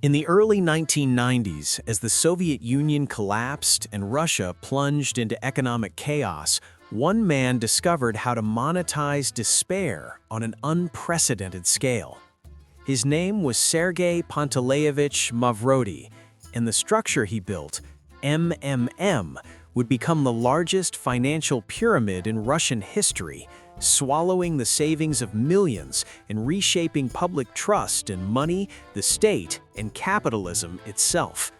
In the early 1990s, as the Soviet Union collapsed and Russia plunged into economic chaos, one man discovered how to monetize despair on an unprecedented scale. His name was Sergei Mavrodi, and the structure he built, MMM, would become the largest financial pyramid in Russian history, swallowing the savings of millions and reshaping public trust in money, the state, and capitalism itself.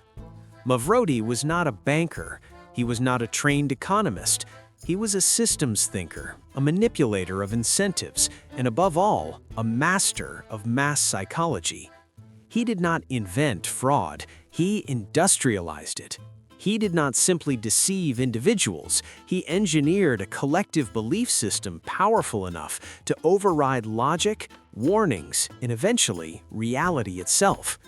Mavrodi was not a banker. He was not a trained economist. He was a systems thinker, a manipulator of incentives, and above all, a master of mass psychology. He did not invent fraud. He industrialized it. He did not simply deceive individuals, he engineered a collective belief system powerful enough to override logic, warnings, and eventually reality itself.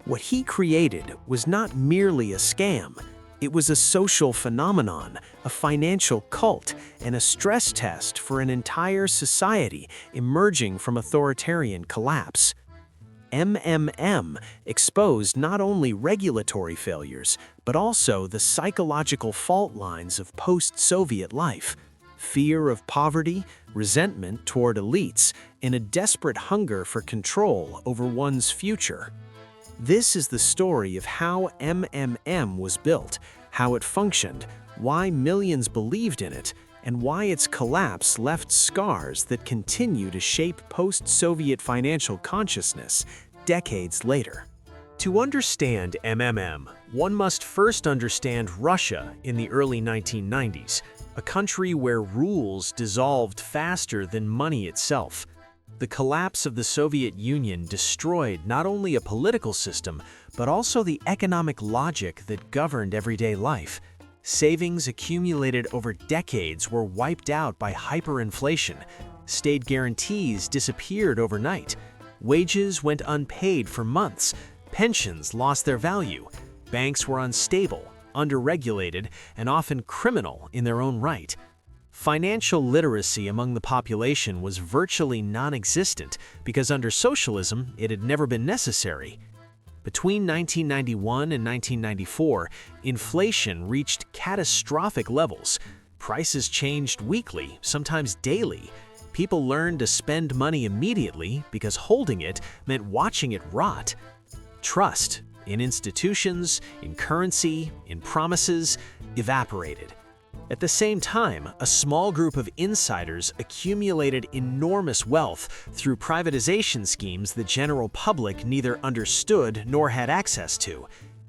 What he created was not merely a scam. It was a social phenomenon, a financial cult, and a stress test for an entire society emerging from authoritarian collapse. MMM exposed not only regulatory failures, but also the psychological fault lines of post-Soviet life: fear of poverty, resentment toward elites, and a desperate hunger for control over one's future. This is the story of how MMM was built, how it functioned, why millions believed in it, and why its collapse left scars that continue to shape post-Soviet financial consciousness decades later. To understand MMM, one must first understand Russia in the early 1990s, a country where rules dissolved faster than money itself. The collapse of the Soviet Union destroyed not only a political system, but also the economic logic that governed everyday life. Savings accumulated over decades were wiped out by hyperinflation. State guarantees disappeared overnight. Wages went unpaid for months. Pensions lost their value. Banks were unstable, underregulated, and often criminal in their own right. Financial literacy among the population was virtually non-existent because under socialism, it had never been necessary. Between 1991 and 1994, inflation reached catastrophic levels. Prices changed weekly, sometimes daily. People learned to spend money immediately because holding it meant watching it rot. Trust in institutions, in currency, in promises evaporated. At the same time, a small group of insiders accumulated enormous wealth through privatization schemes the general public neither understood nor had access to.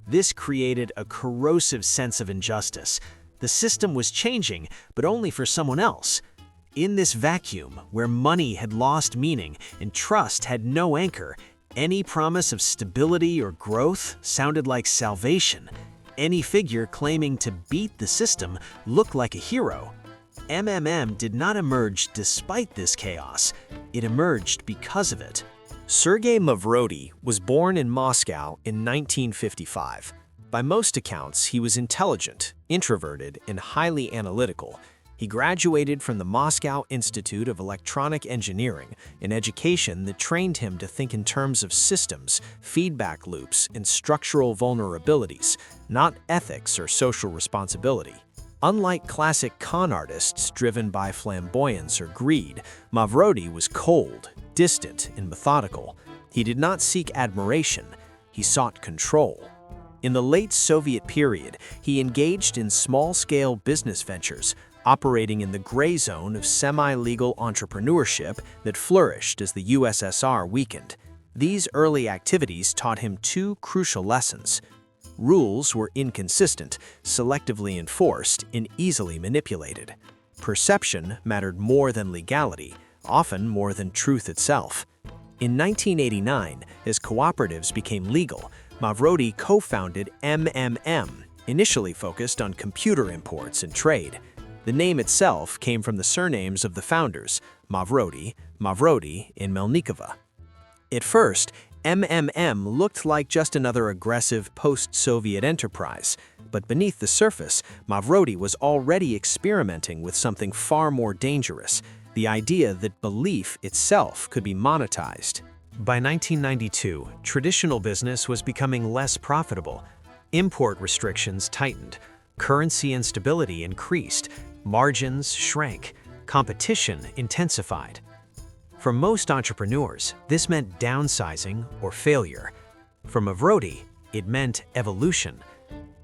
This created a corrosive sense of injustice. The system was changing, but only for someone else. In this vacuum, where money had lost meaning and trust had no anchor, any promise of stability or growth sounded like salvation. Any figure claiming to beat the system looked like a hero. MMM did not emerge despite this chaos. It emerged because of it. Sergei Mavrodi was born in Moscow in 1955. By most accounts, he was intelligent, introverted, and highly analytical. He graduated from the Moscow Institute of Electronic Engineering, an education that trained him to think in terms of systems, feedback loops, and structural vulnerabilities, not ethics or social responsibility. Unlike classic con artists driven by flamboyance or greed, Mavrodi was cold, distant, and methodical. He did not seek admiration, he sought control. In the late Soviet period, he engaged in small-scale business ventures, operating in the gray zone of semi-legal entrepreneurship that flourished as the USSR weakened. These early activities taught him two crucial lessons. Rules were inconsistent, selectively enforced, and easily manipulated. Perception mattered more than legality, often more than truth itself. In 1989, as cooperatives became legal, Mavrodi co-founded MMM, initially focused on computer imports and trade. The name itself came from the surnames of the founders, Mavrodi, and Melnikova. At first, MMM looked like just another aggressive post-Soviet enterprise, but beneath the surface, Mavrodi was already experimenting with something far more dangerous, the idea that belief itself could be monetized. By 1992, traditional business was becoming less profitable. Import restrictions tightened, currency instability increased, margins shrank, competition intensified. For most entrepreneurs, this meant downsizing or failure. For Mavrodi, it meant evolution.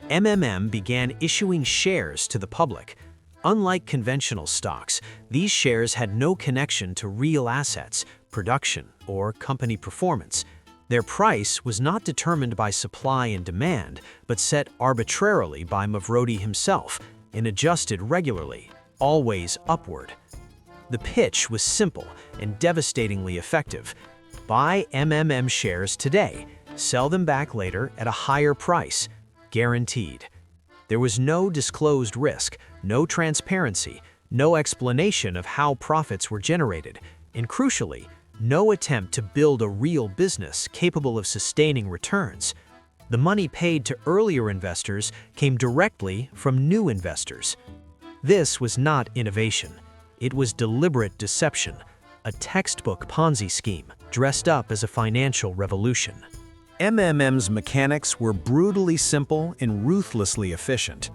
MMM began issuing shares to the public. Unlike conventional stocks, these shares had no connection to real assets, production, or company performance. Their price was not determined by supply and demand, but set arbitrarily by Mavrodi himself and adjusted regularly, always upward. The pitch was simple and devastatingly effective. Buy MMM shares today, sell them back later at a higher price, guaranteed. There was no disclosed risk, no transparency, no explanation of how profits were generated, and crucially, no attempt to build a real business capable of sustaining returns. The money paid to earlier investors came directly from new investors. This was not innovation. It was deliberate deception, a textbook Ponzi scheme dressed up as a financial revolution. MMM's mechanics were brutally simple and ruthlessly efficient.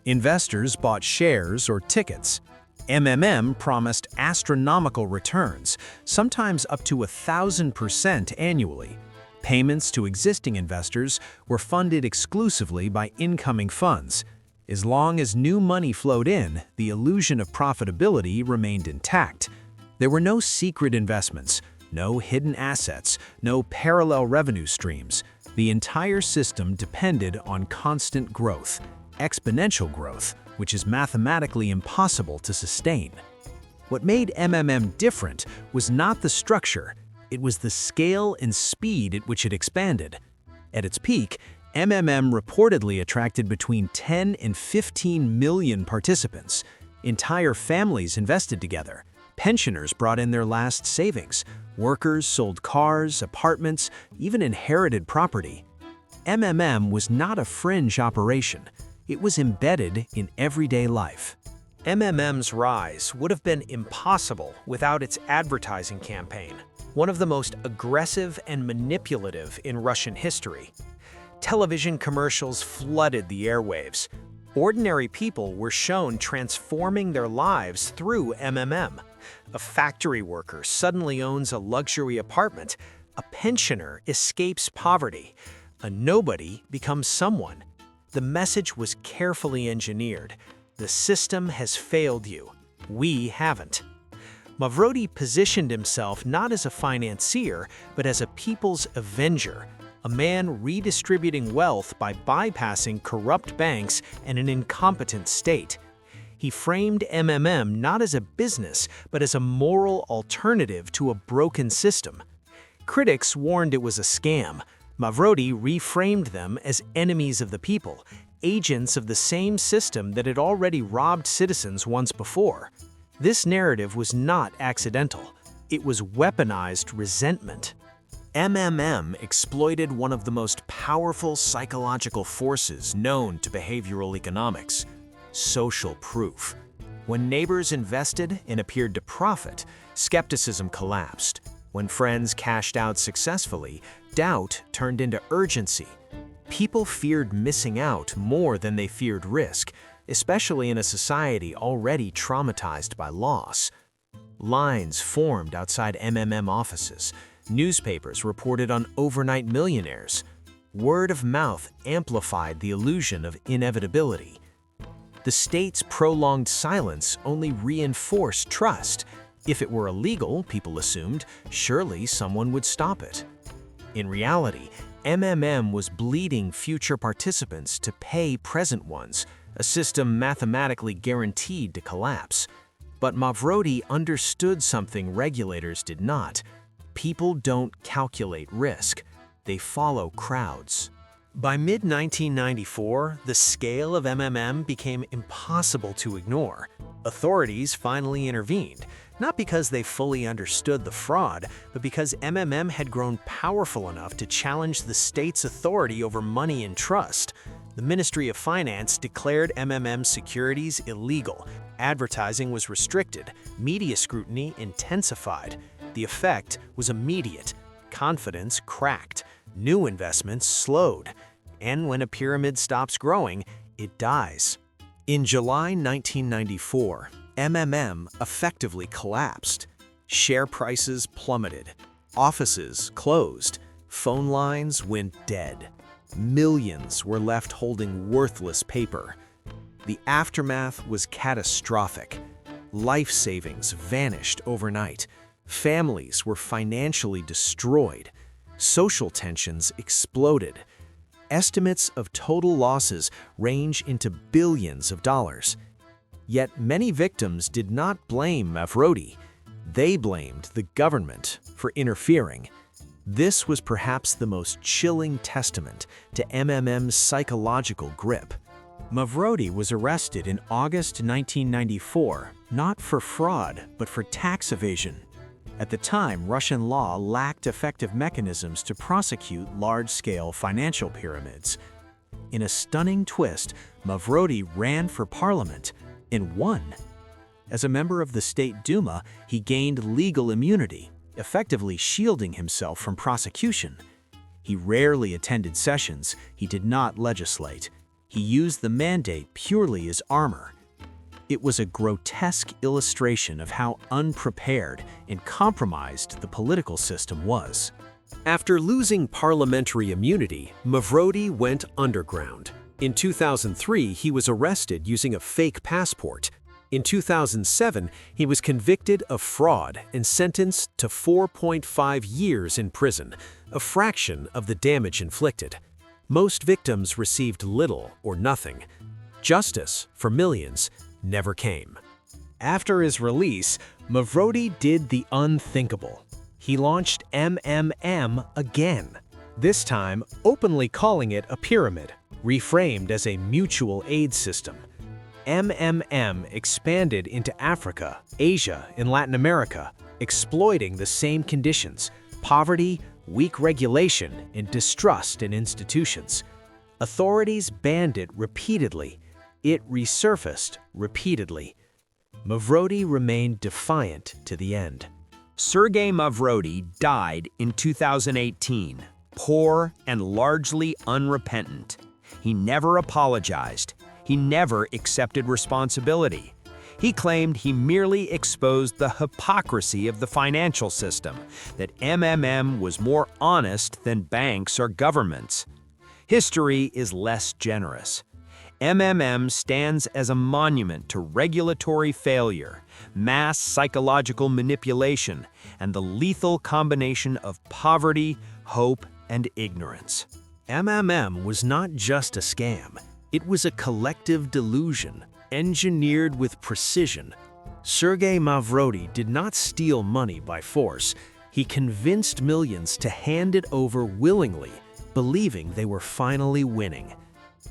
Investors bought shares or tickets. MMM promised astronomical returns, sometimes up to 1,000% annually. Payments to existing investors were funded exclusively by incoming funds. As long as new money flowed in, the illusion of profitability remained intact. There were no secret investments, no hidden assets, no parallel revenue streams. The entire system depended on constant growth, exponential growth, which is mathematically impossible to sustain. What made MMM different was not the structure, it was the scale and speed at which it expanded. At its peak, MMM reportedly attracted between 10 and 15 million participants. Entire families invested together. Pensioners brought in their last savings. Workers sold cars, apartments, even inherited property. MMM was not a fringe operation. It was embedded in everyday life. MMM's rise would have been impossible without its advertising campaign, one of the most aggressive and manipulative in Russian history. Television commercials flooded the airwaves. Ordinary people were shown transforming their lives through MMM. A factory worker suddenly owns a luxury apartment. A pensioner escapes poverty. A nobody becomes someone. The message was carefully engineered. The system has failed you. We haven't. Mavrodi positioned himself not as a financier, but as a people's avenger, a man redistributing wealth by bypassing corrupt banks and an incompetent state. He framed MMM not as a business, but as a moral alternative to a broken system. Critics warned it was a scam. Mavrodi reframed them as enemies of the people, agents of the same system that had already robbed citizens once before. This narrative was not accidental. It was weaponized resentment. MMM exploited one of the most powerful psychological forces known to behavioral economics: social proof. When neighbors invested and appeared to profit, skepticism collapsed. When friends cashed out successfully, doubt turned into urgency. People feared missing out more than they feared risk, especially in a society already traumatized by loss. Lines formed outside MMM offices. Newspapers reported on overnight millionaires. Word of mouth amplified the illusion of inevitability. The state's prolonged silence only reinforced trust. If it were illegal, people assumed, surely someone would stop it. In reality, MMM was bleeding future participants to pay present ones, a system mathematically guaranteed to collapse. But Mavrodi understood something regulators did not. People don't calculate risk. They follow crowds. By mid-1994, the scale of MMM became impossible to ignore. Authorities finally intervened, not because they fully understood the fraud, but because MMM had grown powerful enough to challenge the state's authority over money and trust. The Ministry of Finance declared MMM securities illegal. Advertising was restricted. Media scrutiny intensified. The effect was immediate. Confidence cracked, new investments slowed, and when a pyramid stops growing, it dies. In July 1994, MMM effectively collapsed. Share prices plummeted, offices closed, phone lines went dead. Millions were left holding worthless paper. The aftermath was catastrophic. Life savings vanished overnight. Families were financially destroyed. Social tensions exploded. Estimates of total losses range into billions of dollars. Yet many victims did not blame Mavrodi. They blamed the government for interfering. This was perhaps the most chilling testament to MMM's psychological grip. Mavrodi was arrested in August 1994, not for fraud, but for tax evasion. At the time, Russian law lacked effective mechanisms to prosecute large-scale financial pyramids. In a stunning twist, Mavrodi ran for parliament and won. As a member of the State Duma, he gained legal immunity, effectively shielding himself from prosecution. He rarely attended sessions, he did not legislate. He used the mandate purely as armor. It was a grotesque illustration of how unprepared and compromised the political system was. After losing parliamentary immunity, Mavrodi went underground. In 2003, he was arrested using a fake passport. In 2007, he was convicted of fraud and sentenced to 4.5 years in prison, a fraction of the damage inflicted. Most victims received little or nothing. Justice, for millions, never came. After his release, Mavrodi did the unthinkable. He launched MMM again, this time openly calling it a pyramid, reframed as a mutual aid system. MMM expanded into Africa, Asia, and Latin America, exploiting the same conditions: poverty, weak regulation, and distrust in institutions. Authorities banned it repeatedly. It resurfaced repeatedly. Mavrodi remained defiant to the end. Sergei Mavrodi died in 2018, poor and largely unrepentant. He never apologized. He never accepted responsibility. He claimed he merely exposed the hypocrisy of the financial system, that MMM was more honest than banks or governments. History is less generous. MMM stands as a monument to regulatory failure, mass psychological manipulation, and the lethal combination of poverty, hope, and ignorance. MMM was not just a scam. It was a collective delusion, engineered with precision. Sergei Mavrodi did not steal money by force. He convinced millions to hand it over willingly, believing they were finally winning.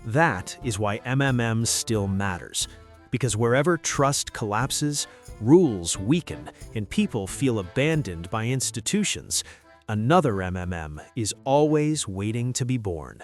That is why MMM still matters, because wherever trust collapses, rules weaken, and people feel abandoned by institutions, another MMM is always waiting to be born.